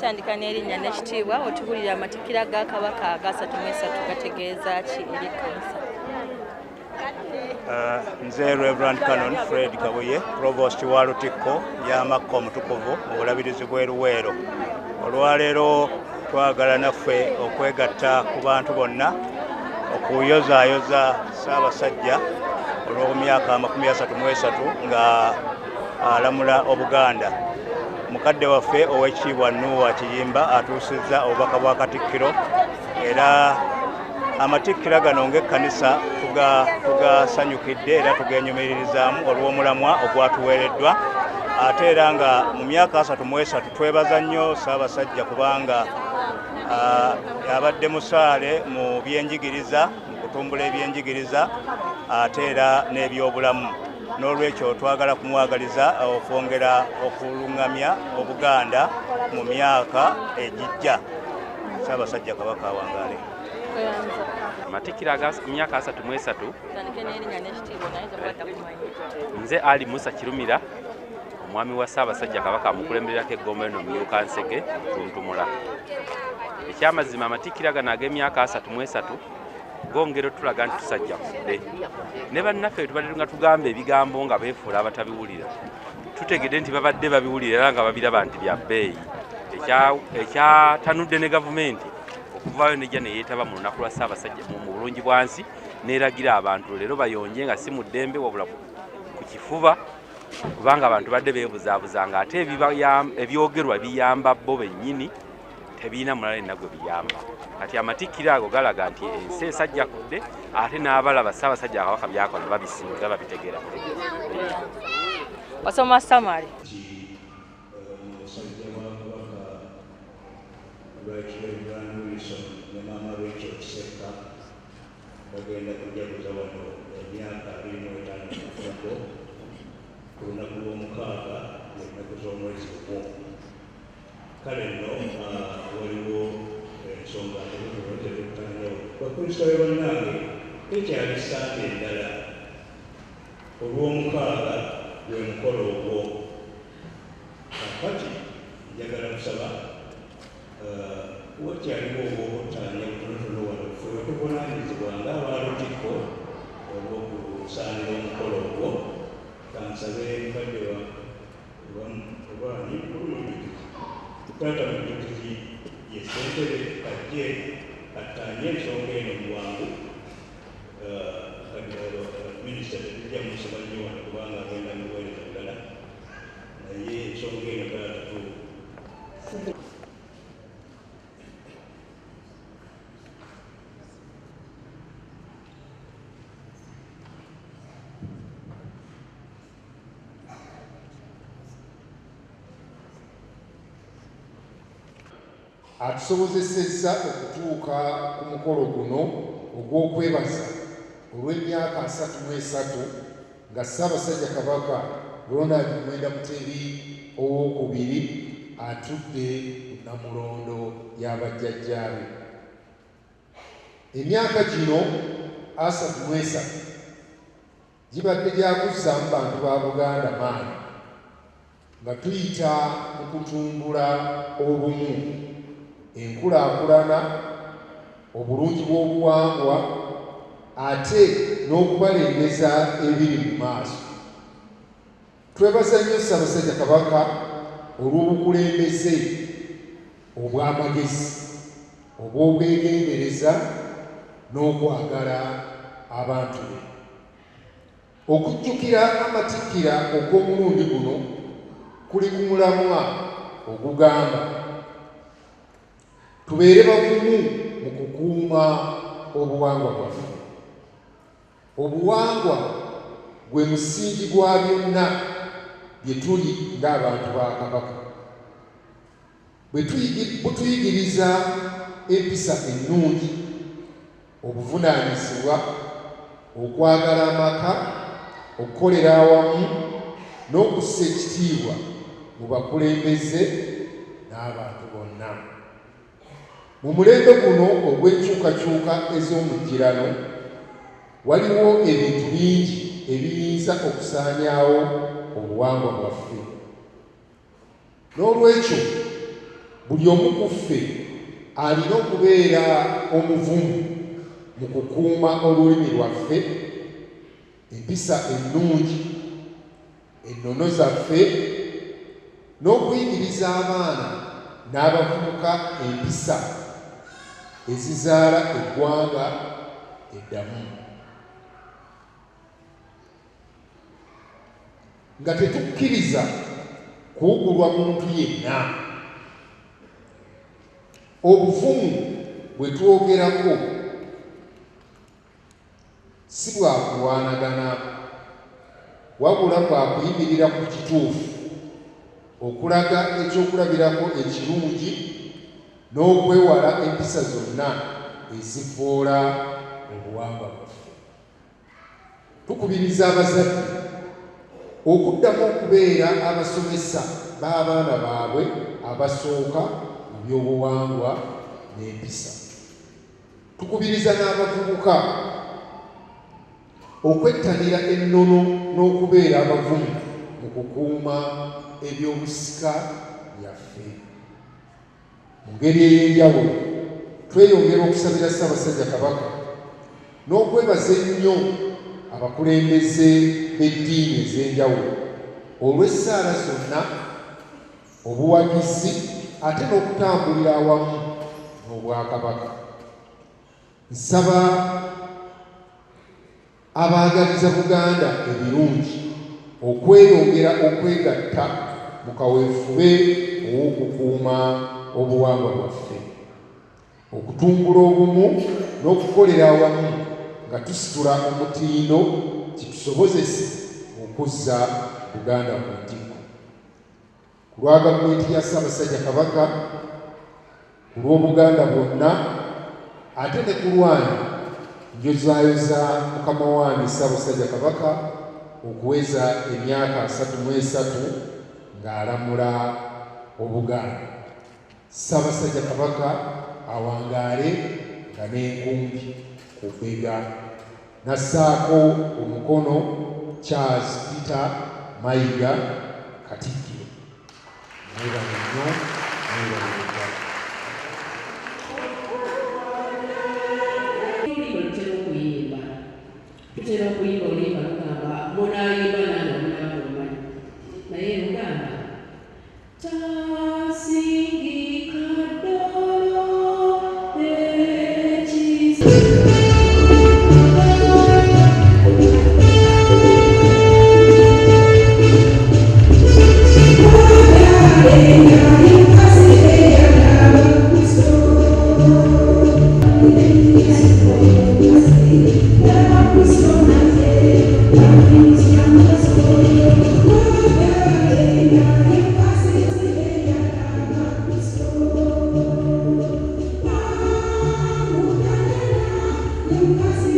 tutandika n'erinnya n'ekitiibwa otubulira amatikkira ga Kabaka aga 33 gategeeza ki eri Kkanisa? Nze Reverend Canon Fred Kabuye, Provost wa Lutikko y'Amakka Omutukuvu mu bulabirizi bw'e Luweero. Olwaleero twagala naffe okwegatta ku bantu bonna okuyozaayoza Ssaabasajja olw'emyaka 33 nga alamula Obuganda. Mukadde waffe ow'ekitiibwa Nuuwa Kiyimba atuusizza obubaka bwa Katikkiro, era amatikkira gano ng'ekkanisa tugasanyukidde era tugenyumiririzaamu olw'omulamwa ogwatuweereddwa. Ate era nga mu myaka 33 twebaza nnyo Ssaabasajja kubanga abadde musaale mu byenjigiriza, mu kutumbula ebyenjigiriza ate era n'ebyobulamu. N'olwekyo twagala kumwagaliza okwongera okuluŋŋamya Obuganda mu myaka egijja. Ssaabasajja Kabaka awangaale. Amatikkira aga myaka 33 nze Ali Musa Kirumira, omwami wa Ssaabasajja Kabaka amukulembererako eggomba lino Myuka Nsege Tuntumula. Ekyamazima amatikkira gano ag'emyaka 33 gongero tulaga nti tusajjakudde. Ne bannaffe tubadde nga tugamba ebigambo nga beefuula abatabiwulira, tutegedde nti babadde babiwulira era nga babiraba nti bya bbeeyi. Ekyatanudde ne gavumenti okuvaayo nejja neyeetaba mu lunaku lwa Ssaabasajja mu bulungi bwansi n'eragira abantu leero bayonje nga si mu ddembe wabula ku kifuba, kubanga abantu badde beebuzaabuzanga ate ebyogerwa biyamba bo bennyini, tebiina mulala yenna gwe biyamba. Kati amatikkira ago galaga nti ensi esajjakudde ate n'abalaba Ssaabasajja Kabaka byakola babisinga babitegeera. Wasoma Samari. Bagenda kujaguza wano emyaka 25 ku lunaku lw'omukaaga ennaku z'omwezi ogwo. Kale nno waliwo ensonga tetutanyawo. Bakristaayo bannange, tekyali Sande endala. Olw'omukaaga gwe mukolo ogwo. Kakati njagala kusaba wakyaliwo obw'okutanya butonotono wano ffe wetuvunaanyizibwa ng'aba Lutikko olw'okusaanira omukolo ogwo. Kansabe mukadde obaani taata Mujjukizi ye ssentebe ajje attanye ensonga eno mu bwangu. Minisita tetujja musaba nnyo wano kubanga agenda mu buweereza ddala, naye ensonga eno taata atusobozesezza okutuuka ku mukolo guno ogw'okwebaza olw'emyaka 33 nga Ssaabasajja Kabaka Ronald Mwenda Mutebi owookubiri atudde ku Namulondo y'abajjajjaabe. Emyaka gino 33 gibadde gyakuzzaamu bantu ba Buganda maanyi nga tuyita mu kutumbula obumu, enkulaakulana, obulungi bw'obuwangwa ate n'okubalembeza ebiri mu maaso. Twebaza nnyo Ssaabasajja Kabaka olw'obukulembeze obw'amagezi, obw'obwegendereza n'okwagala abantu be. Okujjukira amatikkira ogw'omulundi guno kuli ku mulamwa ogugamba tubeere bagumu mu kukuuma obuwangwa bwaffe. Obuwangwa gwe musingi gwa byonna bye tuli ng'abantu ba Kabaka. Butuyigiriza empisa ennungi, obuvunaanyizibwa, okwagala amaka, okukolera awamu n'okussa ekitiibwa mu bakulembeze n'abantu bonna. Mu mulembe guno ogw'enkyukakyuka ez'omujjirano waliwo ebintu bingi ebiyinza okusaanyaawo obuwangwa bwaffe. N'olwekyo buli omu ku ffe alina okubeera omuvumu mu kukuuma olulimi lwaffe, empisa ennungi, ennono zaffe, n'okuyigiriza abaana n'abavubuka empisa ezizaala eggwanga eddamu, nga tetukkiriza kuwugulwa muntu yenna. Obuvumu bwe twogerako si bwa kulwanagana, wabula bwa kuyimirira ku kituufu, okulaga ekyokulabirako ekirungi n'okwewala empisa zonna ezivvoola obuwangwa bwaffe. Tukubiriza abazadde okuddamu okubeera abasomesa b'abaana baabwe abasooka mu byobuwangwa n'empisa. Tukubiriza n'abavubuka okwettanira ennono n'okubeera abavumu mu kukuuma ebyobusika byaffe. Mu ngeri ey'enjawulo tweyongera okusabira Ssaabasajja Kabaka n'okwebaza ennyo abakulembeze b'eddiini ez'enjawulo olw'essaala zonna, obuwagizi ate n'okutambulira awamu n'Obwakabaka. Nsaba abaagaliza Buganda ebirungi okweyongera okwegatta mu kaweefube ow'okukuuma obuwangwa bwaffe, okutumbula obumu n'okukolera awamu nga tusitula omutindo kitusobozese okuzza Buganda ku ntikko. Ku lwa gavumenti ya Ssaabasajja Kabaka, ku lw'Obuganda bwonna, ate ne ku lwange njozayoza mukama wange Ssaabasajja Kabaka okuweza emyaka 33 ng'alamula Obuganda. Ssaabasajja Kabaka awangaale nga n'enkumbi ku bbega, nassaako omukono Charles Peter Mayiga Katikkiro. Mwebale nnyo, mwebale ddala. Tutera okuyimba oluyimba lugamba munayimba nange omunaba omumanyi naye lugamba tasingika ddala Thank you.